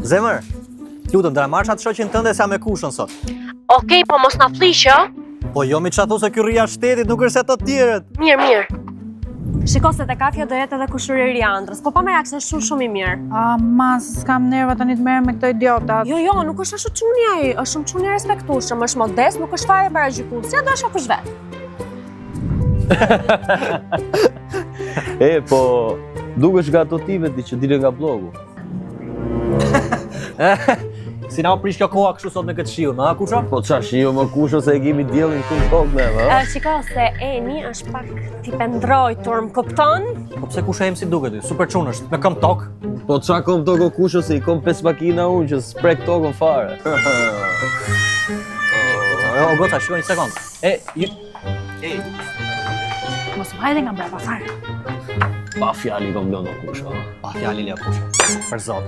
Zemër, lutem dra marrsh atë shoqin tënde sa me kushën sot. Okej, po mos na fliqë. Po jo mi çatu se ky rria shtetit nuk është se të tjerët. Mirë. Shiko se te kafja do jetë edhe kushëriri Andrës, po pa me jakë se shumë i mirë. Mas, s'kam nerva tani të merrem me këto idiotat. Jo, nuk është ashtu çuni ai, është shumë çuni respektueshëm, është modest, nuk është fare paragjykues, ja do shokush vet. Po dukesh nga ato timet që dilën nga blogu. Si na u prish kjo koha kështu sot me këtë shiu, a kusha? Po qa shiu më kusho se e kemi diellin këtu në tokë neve, ha? Shiko se Eni është pak tip e ndrojtur, më kupton? Po pse kusha im si duket ty? Super çun është, me këm tok. Po qa kom toko kusho se i kom 5 makina unë që s'prek tokën fare. Jo, gota, shiko një sekond. Mos u hajde nga brapa fare. Pa fjali kom lëndo kusho. Pa fjali lja kusha. Për zot.